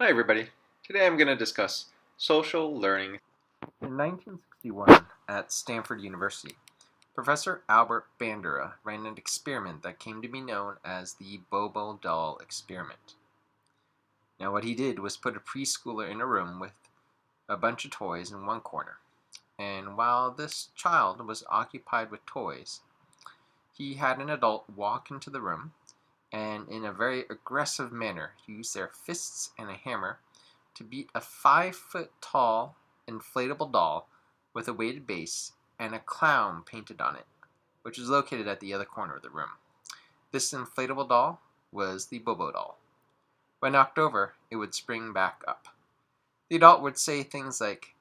Hi everybody. Today I'm going to discuss social learning. In 1961, at Stanford University, Professor Albert Bandura ran an experiment that came to be known as the Bobo doll experiment. Now what he did was put a preschooler in a room with a bunch of toys in one corner. And while this child was occupied with toys, he had an adult walk into the room and in a very aggressive manner use their fists and a hammer to beat a 5-foot tall inflatable doll with a weighted base and a clown painted on it, which is located at the other corner of the room. This inflatable doll was the Bobo doll. When knocked over, it would spring back up. The adult would say things like,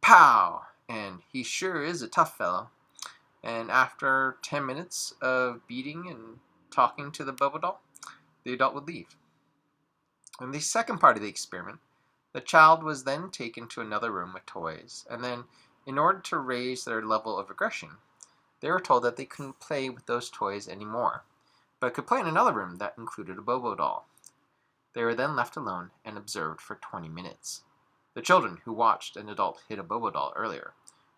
"Pow!" and "He sure is a tough fellow." And after 10 minutes of beating and talking to the Bobo doll, the adult would leave. In the second part of the experiment, the child was then taken to another room with toys, and then, in order to raise their level of aggression, they were told that they couldn't play with those toys anymore, but could play in another room that included a Bobo doll. They were then left alone and observed for 20 minutes. The children who watched an adult hit a Bobo doll earlier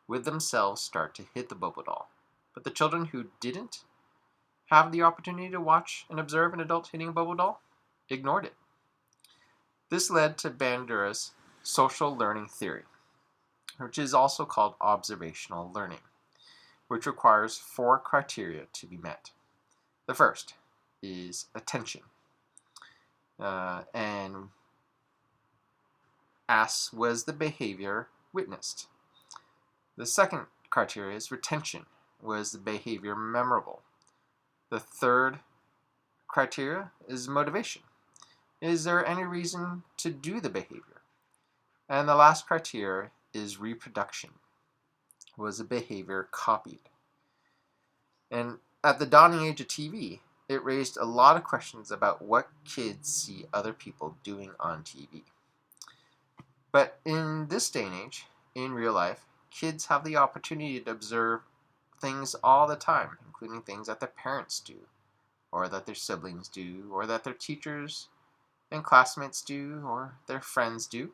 would themselves start to hit the Bobo doll, but the children who didn't have the opportunity to watch and observe an adult hitting a Bobo doll ignored it. This led to Bandura's social learning theory, which is also called observational learning, which requires 4 criteria to be met. The first is attention, and asks, was the behavior witnessed? The second criteria is retention. Was the behavior memorable? The third criteria is motivation. Is there any reason to do the behavior? And the last criteria is reproduction. Was the behavior copied? And at the dawning age of TV, it raised a lot of questions about what kids see other people doing on TV. But in this day and age, in real life, kids have the opportunity to observe things all the time, including things that their parents do, or that their siblings do, or that their teachers and classmates do, or their friends do,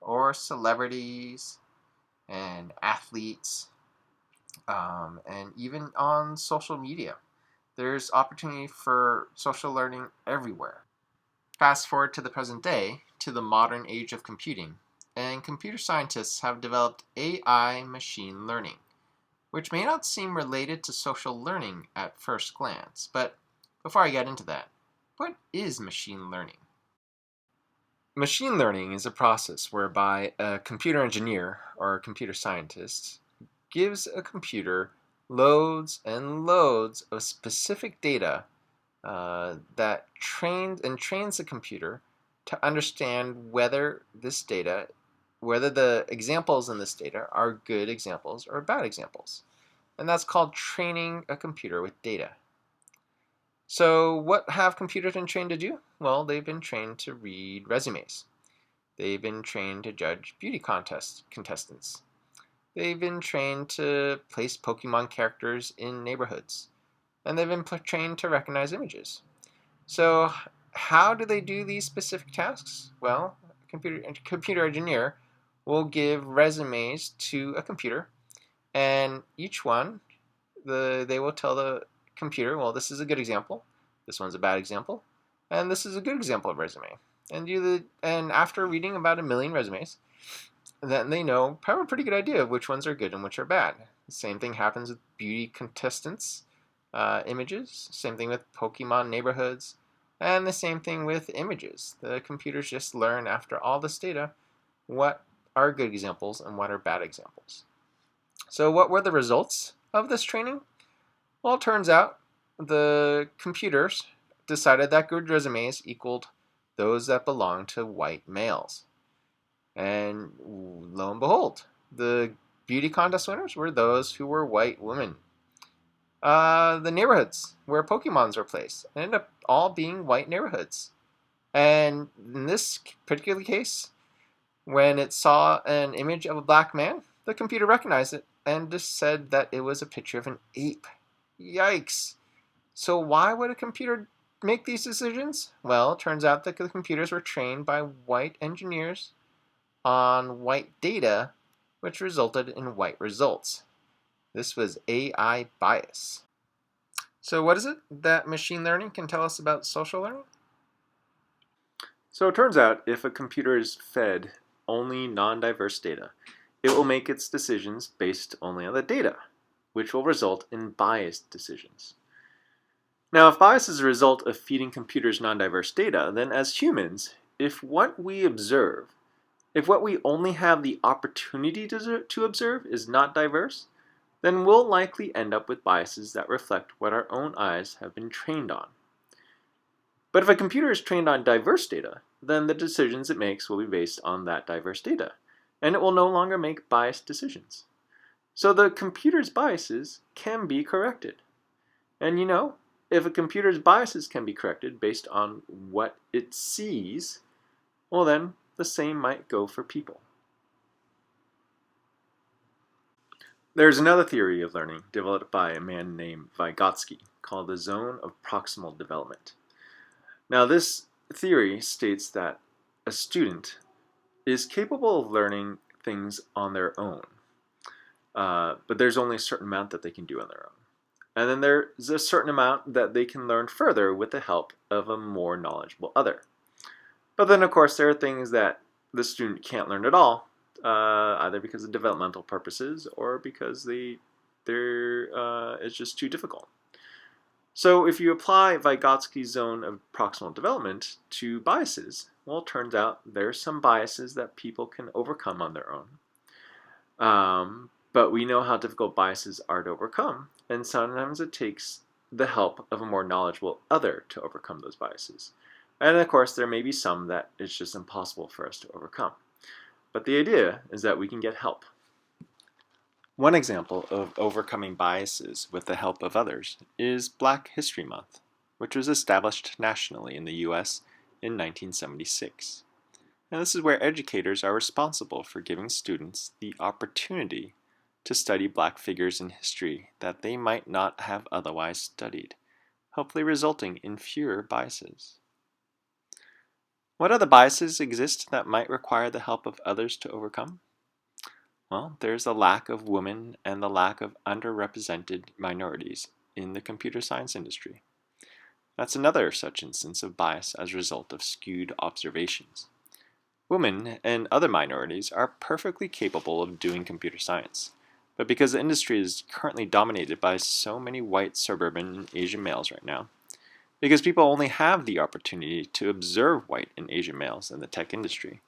or celebrities and athletes, and even on social media. There's opportunity for social learning everywhere. Fast forward to the present day, to the modern age of computing, and computer scientists have developed AI machine learning, which may not seem related to social learning at first glance. But before I get into that, what is machine learning? Machine learning is a process whereby a computer engineer or a computer scientist gives a computer loads and loads of specific data that trains the computer to understand whether the examples in this data are good examples or bad examples. And that's called training a computer with data. So what have computers been trained to do? Well, they've been trained to read resumes. They've been trained to judge beauty contestants. They've been trained to place Pokemon characters in neighborhoods. And they've been trained to recognize images. So how do they do these specific tasks? Well, a computer engineer will give resumes to a computer, and each one, they will tell the computer, well, this is a good example, this one's a bad example, and this is a good example of resume. And after reading about 1 million resumes, then they have a pretty good idea of which ones are good and which are bad. The same thing happens with beauty contestants images, same thing with Pokemon neighborhoods, and the same thing with images. The computers just learn after all this data what are good examples and what are bad examples. So what were the results of this training? Well, it turns out the computers decided that good resumes equaled those that belonged to white males. And lo and behold, the beauty contest winners were those who were white women. The neighborhoods where Pokemons were placed ended up all being white neighborhoods. And in this particular case, when it saw an image of a black man, the computer recognized it and just said that it was a picture of an ape. Yikes. So why would a computer make these decisions? Well, it turns out that the computers were trained by white engineers on white data, which resulted in white results. This was AI bias. So what is it that machine learning can tell us about social learning? So it turns out if a computer is fed only non-diverse data, it will make its decisions based only on the data, which will result in biased decisions. Now, if bias is a result of feeding computers non-diverse data, then as humans, if what we only have the opportunity to observe is not diverse, then we'll likely end up with biases that reflect what our own eyes have been trained on. But if a computer is trained on diverse data, then the decisions it makes will be based on that diverse data, and it will no longer make biased decisions. So the computer's biases can be corrected. And if a computer's biases can be corrected based on what it sees, well then, the same might go for people. There's another theory of learning developed by a man named Vygotsky called the zone of proximal development. Now, this theory states that a student is capable of learning things on their own, but there's only a certain amount that they can do on their own. And then there's a certain amount that they can learn further with the help of a more knowledgeable other. But then, of course, there are things that the student can't learn at all, either because of developmental purposes or because it's just too difficult. So if you apply Vygotsky's zone of proximal development to biases, well, it turns out there's some biases that people can overcome on their own. But we know how difficult biases are to overcome, and sometimes it takes the help of a more knowledgeable other to overcome those biases. And of course, there may be some that it's just impossible for us to overcome. But the idea is that we can get help. One example of overcoming biases with the help of others is Black History Month, which was established nationally in the US in 1976. And this is where educators are responsible for giving students the opportunity to study Black figures in history that they might not have otherwise studied, hopefully resulting in fewer biases. What other biases exist that might require the help of others to overcome? Well, there's the lack of women and the lack of underrepresented minorities in the computer science industry. That's another such instance of bias as a result of skewed observations. Women and other minorities are perfectly capable of doing computer science, but because the industry is currently dominated by so many white suburban and Asian males right now, because people only have the opportunity to observe white and Asian males in the tech industry,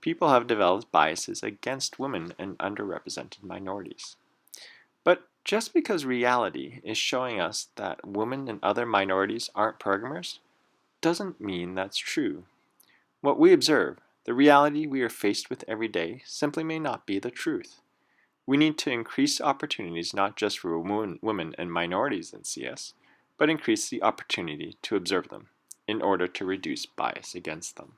people have developed biases against women and underrepresented minorities. But just because reality is showing us that women and other minorities aren't programmers, doesn't mean that's true. What we observe, the reality we are faced with every day, simply may not be the truth. We need to increase opportunities not just for women and minorities in CS, but increase the opportunity to observe them in order to reduce bias against them.